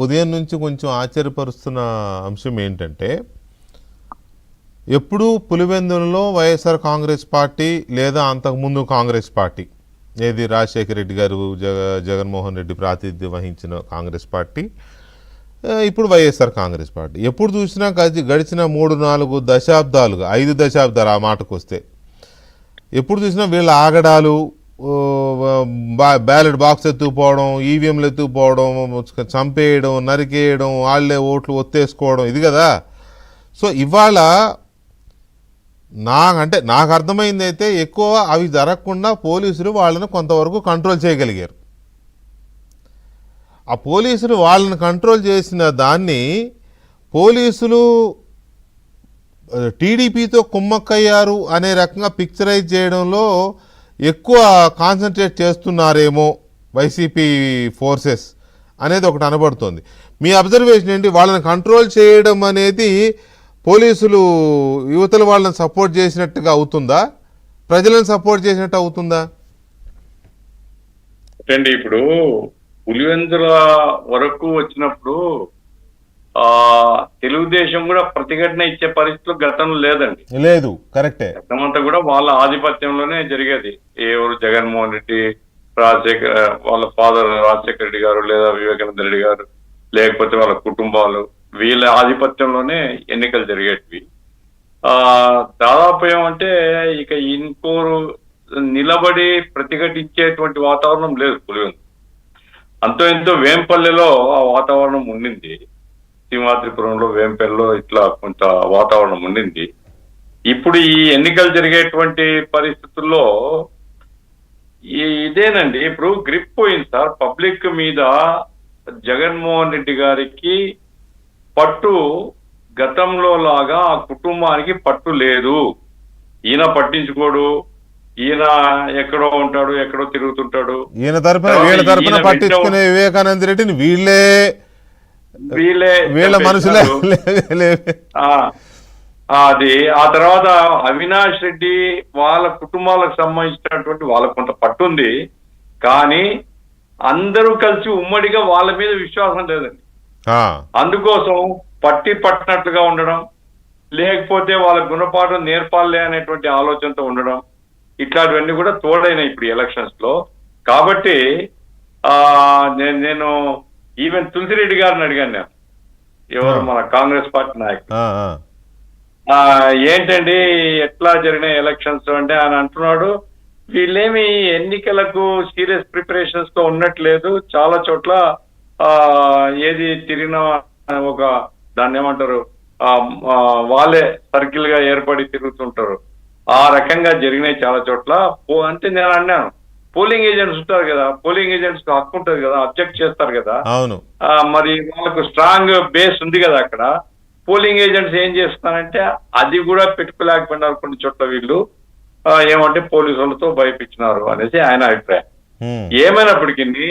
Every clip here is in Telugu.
ఉదయం నుంచి కొంచెం ఆశ్చర్యపరుస్తున్న అంశం ఏంటంటే ఎప్పుడూ పులివెందులలో వైఎస్ఆర్ కాంగ్రెస్ పార్టీ లేదా అంతకుముందు కాంగ్రెస్ పార్టీ ఏది రాజశేఖర రెడ్డి గారు జగన్మోహన్ రెడ్డి ప్రాతినిధ్యం వహించిన కాంగ్రెస్ పార్టీ ఇప్పుడు వైఎస్ఆర్ కాంగ్రెస్ పార్టీ ఎప్పుడు చూసినా గడిచిన 3-4 దశాబ్దాలుగా 5 దశాబ్దాలు ఆ మాటకు వస్తే ఎప్పుడు చూసినా వీళ్ళ ఆగడాలు బ్యాలెట్ బాక్స్ ఎత్తుకుపోవడం ఈవీఎంలు ఎత్తుకుపోవడం చంపేయడం నరికేయడం వాళ్ళే ఓట్లు ఒత్తేసుకోవడం ఇది కదా. సో ఇవాళ నాకు అర్థమైంది అయితే ఎక్కువ అవి జరగకుండా పోలీసులు వాళ్ళని కొంతవరకు కంట్రోల్ చేయగలిగారు. ఆ పోలీసులు వాళ్ళని కంట్రోల్ చేసిన దాన్ని పోలీసులు టీడీపీతో కుమ్మక్కయ్యారు అనే రకంగా పిక్చరైజ్ చేయడంలో ఎక్కువ కాన్సన్ట్రేట్ చేస్తున్నారేమో వైసీపీ ఫోర్సెస్ అనేది ఒకటి అనబడుతోంది. మీ అబ్జర్వేషన్ ఏంటి? వాళ్ళని కంట్రోల్ చేయడం అనేది పోలీసులు యువతల వాళ్ళని సపోర్ట్ చేసినట్టుగా అవుతుందా, ప్రజలను సపోర్ట్ చేసినట్టు అవుతుందా? అంటే ఇప్పుడు పులివెందుల వరకు వచ్చినప్పుడు తెలుగుదేశం కూడా ప్రతిఘటన ఇచ్చే పరిస్థితులు గతంలో లేదండి. లేదు, కరెక్టే. గతమంతా కూడా వాళ్ళ ఆధిపత్యంలోనే జరిగేది. ఎవరు జగన్మోహన్ రెడ్డి, వాళ్ళ ఫాదర్ రాజశేఖర రెడ్డి గారు లేదా వివేకానంద రెడ్డి గారు లేకపోతే వాళ్ళ కుటుంబాలు వీళ్ళ ఆధిపత్యంలోనే ఎన్నికలు జరిగేటివి. దాదాపు ఏమంటే ఇక ఇంకోరు నిలబడి ప్రతిఘటించేటువంటి వాతావరణం లేదు పులివెందు. అంతో ఎంతో వేంపల్లెలో ఆ వాతావరణం ఉండింది, సింహాద్రిపురంలో వేంపల్లిలో ఇట్లా కొంత వాతావరణం ఉండింది. ఇప్పుడు ఈ ఎన్నికలు జరిగేటువంటి పరిస్థితుల్లో ఇదేనండి, ఇప్పుడు గ్రిప్ పోయింది సార్ పబ్లిక్ మీద. జగన్మోహన్ రెడ్డి గారికి పట్టు గతంలో లాగా ఆ కుటుంబానికి పట్టు లేదు. ఈయన పట్టించుకోడు, ఈయన ఎక్కడో ఉంటాడు, ఎక్కడో తిరుగుతుంటాడు. ఈయన తరపున పట్టించుకునే వివేకానంద రెడ్డిని వీళ్ళ మనుషులే. అది ఆ తర్వాత అవినాష్ రెడ్డి వాళ్ళ కుటుంబాలకు సంబంధించినటువంటి వాళ్ళకు కొంత పట్టుంది, కానీ అందరూ కలిసి ఉమ్మడిగా వాళ్ళ మీద విశ్వాసం లేదండి. అందుకోసం పట్టినట్లుగా ఉండడం, లేకపోతే వాళ్ళ గుణపాఠం నేర్పాలే అనేటువంటి ఆలోచనతో ఉండడం, ఇట్లాంటివన్నీ కూడా తోడైనాయి ఇప్పుడు ఎలక్షన్స్ లో. కాబట్టి నేను ఈవెన్ తులసిరెడ్డి గారిని అడిగాను, నేను ఎవరు మన కాంగ్రెస్ పార్టీ నాయకుడు, ఏంటండి ఎట్లా జరిగిన ఎలక్షన్స్ అంటే ఆయన అంటున్నాడు, వీళ్ళేమి ఎన్నికలకు సీరియస్ ప్రిపరేషన్స్ తో ఉన్నట్లేదు. చాలా చోట్ల ఏది తిరిగినా ఒక దాన్ని ఏమంటారు వాళ్ళే సర్కిల్ గా ఏర్పడి తిరుగుతుంటారు. ఆ రకంగా జరిగినాయి చాలా చోట్ల. అంటే నేను అన్నాను, పోలింగ్ ఏజెంట్స్ ఉంటారు కదా, పోలింగ్ ఏజెంట్స్ కు హక్కు ఉంటుంది కదా, అబ్జెక్ట్ చేస్తారు కదా. అవును, మరి వాళ్ళకు స్ట్రాంగ్ బేస్ ఉంది కదా అక్కడ. పోలింగ్ ఏజెంట్స్ ఏం చేస్తారంటే అది కూడా పెట్టుకోలేకపోయినారు కొన్ని చోట్ల. వీళ్ళు ఏమంటే పోలీసు వాళ్ళతో భయపించినారు అనేసి ఆయన అభిప్రాయం. ఏమైనప్పటికీ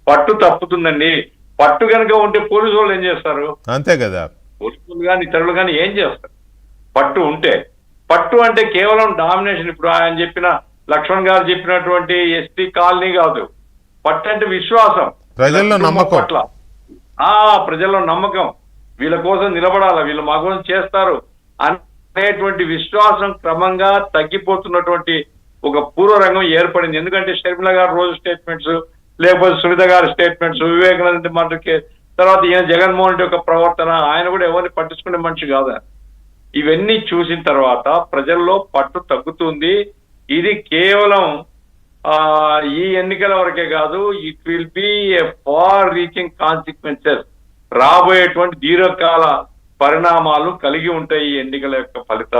పట్టు తప్పుతుందండి. పట్టు కనుక ఉంటే పోలీసు వాళ్ళు ఏం చేస్తారు? అంతే కదా. పోలీసులు కానీ ఇతరులు కానీ ఏం చేస్తారు? పట్టు ఉంటే. పట్టు అంటే కేవలం డామినేషన్. ఇప్పుడు ఆయన చెప్పిన లక్ష్మణ్ గారు చెప్పినటువంటి ఎస్టీ కాలనీ కాదు. పట్టు అంటే విశ్వాసం, ప్రజల్లో నమ్మకం. పట్ల ప్రజల్లో నమ్మకం, వీళ్ళ కోసం నిలబడాల, వీళ్ళు మా కోసం చేస్తారు అనేటువంటి విశ్వాసం క్రమంగా తగ్గిపోతున్నటువంటి ఒక పూర్వరంగం ఏర్పడింది. ఎందుకంటే షర్మిల గారు రోజు స్టేట్మెంట్స్, లేకపోతే సునీత గారి స్టేట్మెంట్స్, వివేకానంద మాటకి తర్వాత ఈయన జగన్మోహన్ రెడ్డి యొక్క ప్రవర్తన, ఆయన కూడా ఎవరిని పట్టించుకునే మనిషి కాదు. ఇవన్నీ చూసిన తర్వాత ప్రజల్లో పట్టు తగ్గుతుంది. ఇది కేవలం ఈ ఎన్నికల వరకే కాదు, it will be a far reaching consequences. రాబోయేటువంటి దీర్ఘకాల పరిణామాలు కలిగి ఉంటాయి ఈ ఎన్నికల యొక్క ఫలితాలు.